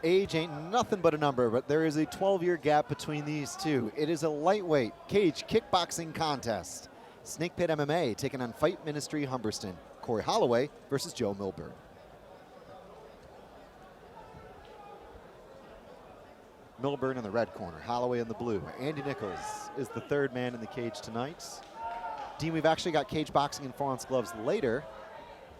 age ain't nothing but a number, but there is a 12-year gap between these two. It is a lightweight cage kickboxing contest. Snakepit MMA taking on Fight Ministry Humberston. Corey Holloway versus Joe Milburn. Milburn in the red corner, Holloway in the blue. Andy Nichols is the third man in the cage tonight. Dean, we've actually got cage boxing in 4-ounce gloves later,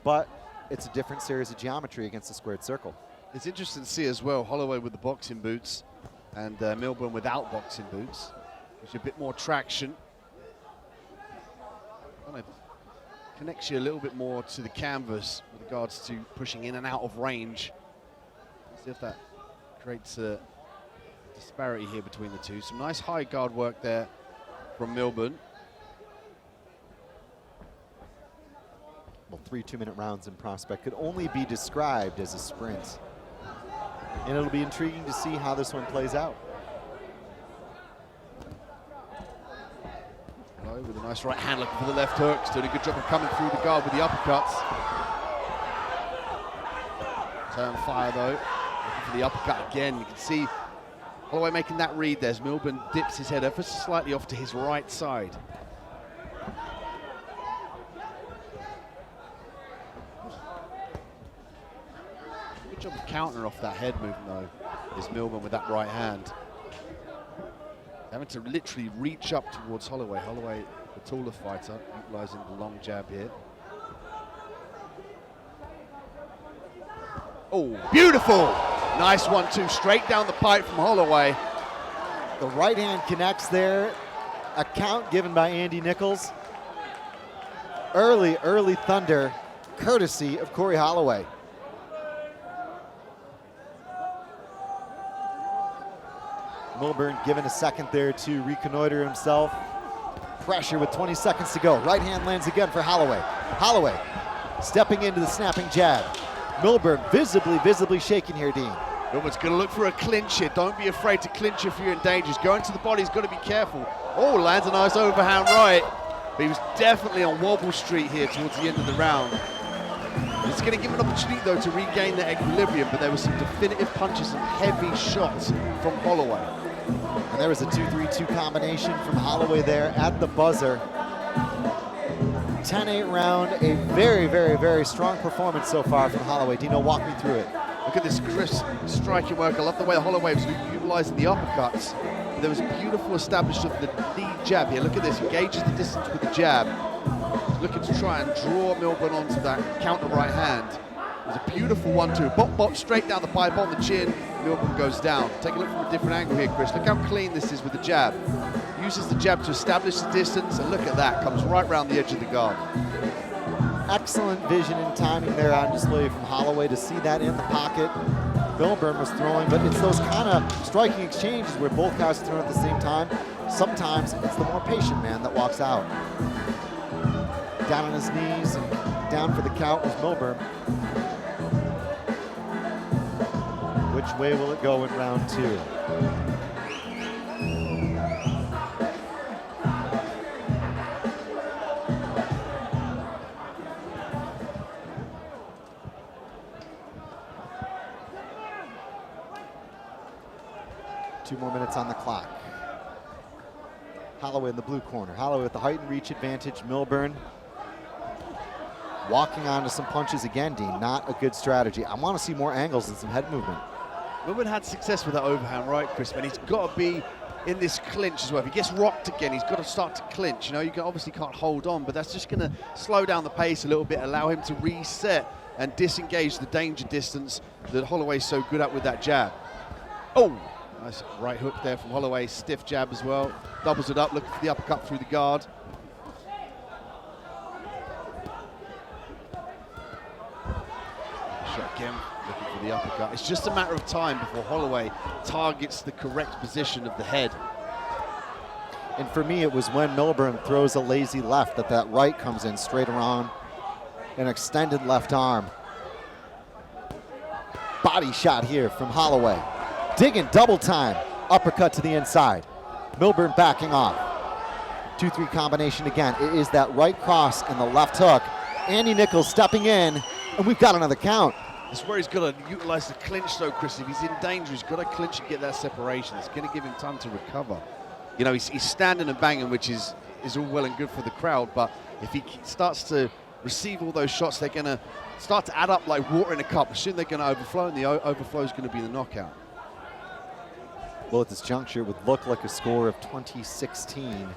but it's a different series of geometry against the squared circle. It's interesting to see as well, Holloway with the boxing boots and Milburn without boxing boots. Gives you a bit more traction. Kind of connects you a little bit more to the canvas with regards to pushing in and out of range. Let's see if that creates a disparity here between the two. Some nice high guard work there from Milburn. Well, 3 2-minute rounds in prospect could only be described as a sprint. And it'll be intriguing to see how this one plays out. With a nice right hand looking for the left hook. Doing a good job of coming through the guard with the uppercuts. Turn fire though. Looking for the uppercut again. You can see Holloway making that read there as Milburn dips his head ever so slightly off to his right side. Good job of countering off that head movement though, is Milburn with that right hand. Having to literally reach up towards Holloway. Holloway, the taller fighter, utilizing the long jab here. Oh, beautiful! Nice 1-2 straight down the pipe from Holloway. The right hand connects there. A count given by Andy Nichols. Early thunder, courtesy of Corey Holloway. Milburn given a second there to reconnoiter himself. Pressure with 20 seconds to go. Right hand lands again for Holloway. Holloway stepping into the snapping jab. Milburn visibly shaking here, Dean. Milburn's going to look for a clinch here. Don't be afraid to clinch if you're in danger. He's going to the body, he's got to be careful. Oh, lands a nice overhand right. But he was definitely on wobble street here towards the end of the round. It's going to give him an opportunity, though, to regain that equilibrium, but there were some definitive punches, some heavy shots from Holloway. And there was a 2-3-2 combination from Holloway there at the buzzer. 10-8 round, a very strong performance so far from Holloway. Dino, walk me through it. Look at this crisp striking work. I love the way Holloway was utilizing the uppercuts. There was a beautiful establishment of the lead jab here. Look at this, engages the distance with the jab. Looking to try and draw Milburn onto that counter right hand. It was a beautiful 1-2. Bop, straight down the pipe on the chin. Milburn goes down. Take a look from a different angle here, Chris. Look how clean this is with the jab. Uses the jab to establish the distance, and look at that. Comes right around the edge of the guard. Excellent vision and timing there on display from Holloway to see that in the pocket. Milburn was throwing, but it's those kind of striking exchanges where both guys are throwing at the same time. Sometimes it's the more patient man that walks out. Down on his knees and down for the count was Milburn. Which way will it go in round 2? Two more minutes on the clock. Holloway in the blue corner. Holloway with the height and reach advantage. Milburn walking onto some punches again, Dean. Not a good strategy. I want to see more angles and some head movement. Milburn had success with that overhand right, Chris, and he's got to be in this clinch as well. If he gets rocked again, he's got to start to clinch. You know, obviously can't hold on, but that's just going to slow down the pace a little bit, allow him to reset and disengage the danger distance that Holloway's so good at with that jab. Oh, nice right hook there from Holloway. Stiff jab as well. Doubles it up, looking for the uppercut through the guard. Shot again, looking for the uppercut. It's just a matter of time before Holloway targets the correct position of the head. And for me, it was when Milburn throws a lazy left that right comes in straight around an extended left arm. Body shot here from Holloway. Digging double time. Uppercut to the inside. Milburn backing off. 2-3 combination again. It is that right cross and the left hook. Andy Nichols stepping in, and we've got another count. It's where he's got to utilize the clinch though, Chris. If he's in danger, he's got to clinch and get that separation. It's going to give him time to recover. You know, he's standing and banging, which is all well and good for the crowd, but if he starts to receive all those shots, they're going to start to add up like water in a cup. Soon they're going to overflow, and the overflow is going to be the knockout. Well, at this juncture, it would look like a score of 20-16.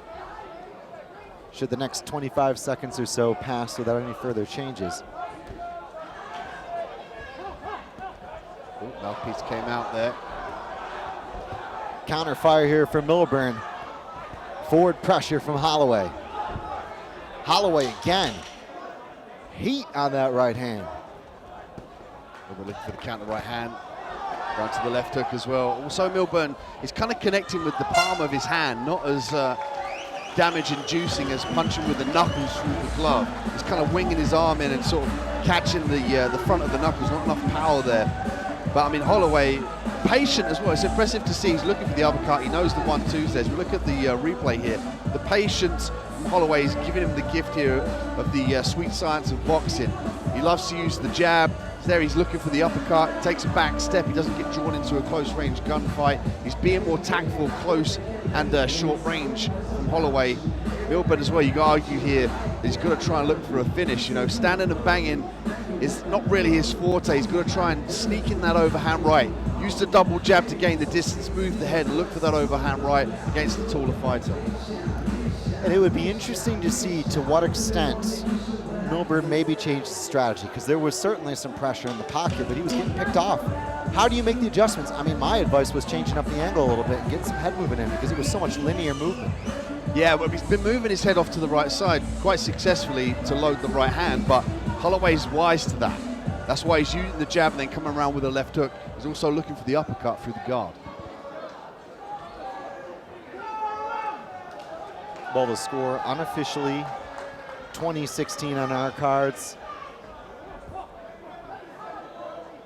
Should the next 25 seconds or so pass without any further changes. Oh, mouthpiece came out there. Counter fire here from Milburn. Forward pressure from Holloway. Holloway again. Heat on that right hand. We're looking for the counter right hand. Down to the left hook as well. Also, Milburn is kind of connecting with the palm of his hand, not as damage-inducing as punching with the knuckles through the glove. He's kind of winging his arm in and sort of catching the front of the knuckles. Not enough power there. But I mean, Holloway, patient as well. It's impressive to see he's looking for the uppercut. He knows the 1-2s there. As we look at the replay here, the patience from Holloway is giving him the gift here of the sweet science of boxing. He loves to use the jab. There he's looking for the uppercut, takes a back step, he doesn't get drawn into a close range gunfight. He's being more tactful, close and short range from Holloway. Milburn as well, you can argue here that he's got to try and look for a finish. You know, standing and banging is not really his forte. He's got to try and sneak in that overhand right. Use the double jab to gain the distance, move the head and look for that overhand right against the taller fighter. And it would be interesting to see to what extent Milburn maybe changed his strategy, because there was certainly some pressure in the pocket, but he was getting picked off. How do you make the adjustments? I mean, my advice was changing up the angle a little bit and getting some head movement in, because it was so much linear movement. Yeah, well, he's been moving his head off to the right side quite successfully to load the right hand, but Holloway's wise to that. That's why he's using the jab and then coming around with a left hook. He's also looking for the uppercut through the guard. Well, the score unofficially 20-16 on our cards.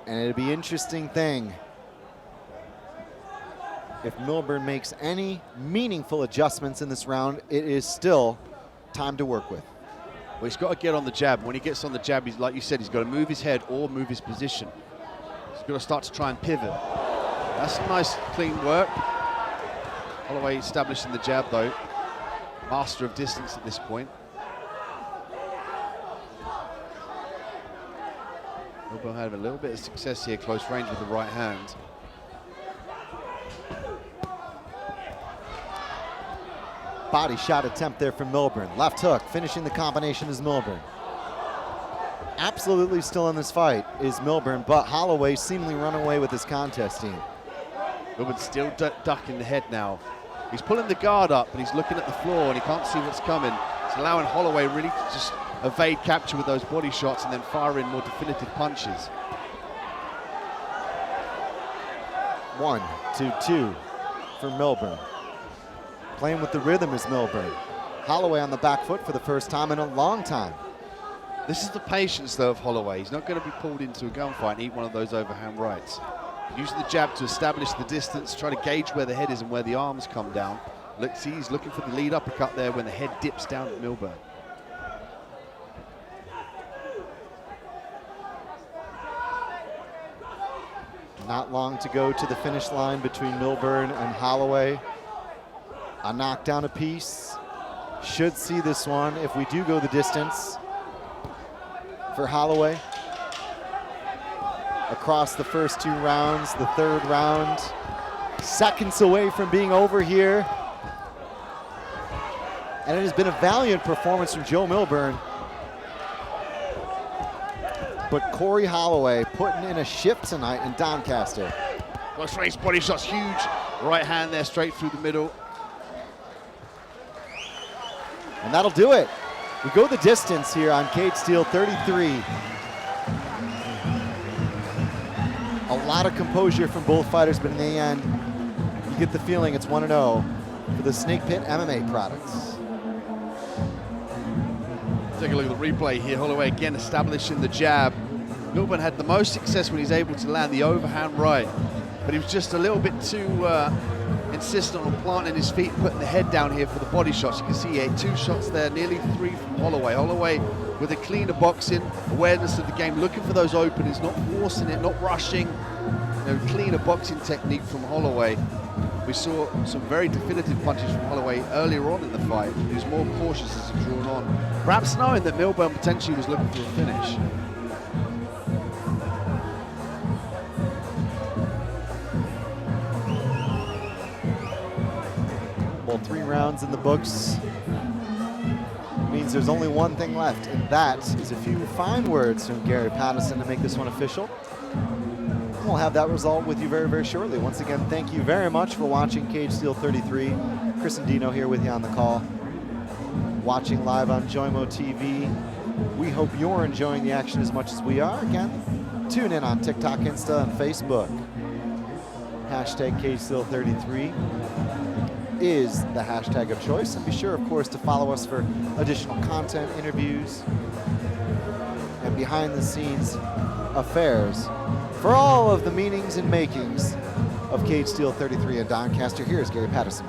And it'd be an interesting thing if Milburn makes any meaningful adjustments in this round. It is still time to work with. Well, he's got to get on the jab. When he gets on the jab, he's, like you said, he's got to move his head or move his position. He's got to start to try and pivot. That's nice, clean work. Holloway establishing the jab, though. Master of distance at this point. Milburn had a little bit of success here, close range with the right hand. Body shot attempt there from Milburn. Left hook, finishing the combination is Milburn. Absolutely still in this fight is Milburn, but Holloway seemingly run away with his contest team. Milburn's still ducking the head now. He's pulling the guard up, but he's looking at the floor and he can't see what's coming. It's allowing Holloway really to just evade capture with those body shots and then fire in more definitive punches. 1, 2, 2 for Milburn. Playing with the rhythm is Milburn. Holloway on the back foot for the first time in a long time. This is the patience, though, of Holloway. He's not going to be pulled into a gunfight and eat one of those overhand rights. Using the jab to establish the distance, try to gauge where the head is and where the arms come down. Look, see, he's looking for the lead uppercut there when the head dips down at Milburn. Not long to go to the finish line between Milburn and Holloway. A knockdown apiece. Should see this one if we do go the distance for Holloway. Across the first 2 rounds, the 3rd round, seconds away from being over here. And it has been a valiant performance from Joe Milburn. But Corey Holloway putting in a shift tonight in Doncaster. Close range body shots, huge. Right hand there, straight through the middle. And that'll do it. We go the distance here on Cage Steel 33. A lot of composure from both fighters, but in the end, you get the feeling it's 1-0 for the Snakepit MMA products. Take a look at the replay here. Holloway again establishing the jab. Milburn had the most success when he's able to land the overhand right, but he was just a little bit too insistent on planting his feet, putting the head down here for the body shots. You can see he ate 2 shots there, nearly 3 from Holloway. Holloway with a cleaner boxing, awareness of the game, looking for those openings, not forcing it, not rushing. Cleaner boxing technique from Holloway. We saw some very definitive punches from Holloway earlier on in the fight. He was more cautious as he drawn on, perhaps knowing that Milburn potentially was looking for a finish. Well, 3 rounds in the books means there's only one thing left, and that is a few fine words from Gary Patterson to make this one official. We'll have that result with you very, very shortly. Once again, thank you very much for watching Cage Steel 33. Chris and Dino here with you on the call. Watching live on Joymo TV. We hope you're enjoying the action as much as we are. Again, tune in on TikTok, Insta, and Facebook. Hashtag Cage Steel 33 is the hashtag of choice. And be sure, of course, to follow us for additional content, interviews, and behind-the-scenes affairs for all of the meanings and makings of Cage Steel 33 and Doncaster. Here's Gary Patterson.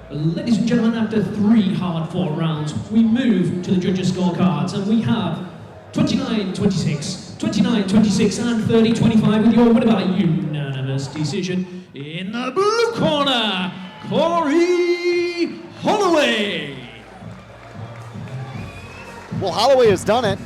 Ladies and gentlemen, after 3 hard-fought rounds, we move to the judges' scorecards, and we have 29-26, 29-26, and 30-25 with your winner by unanimous decision in the blue corner, Corey Holloway. Well, Holloway has done it.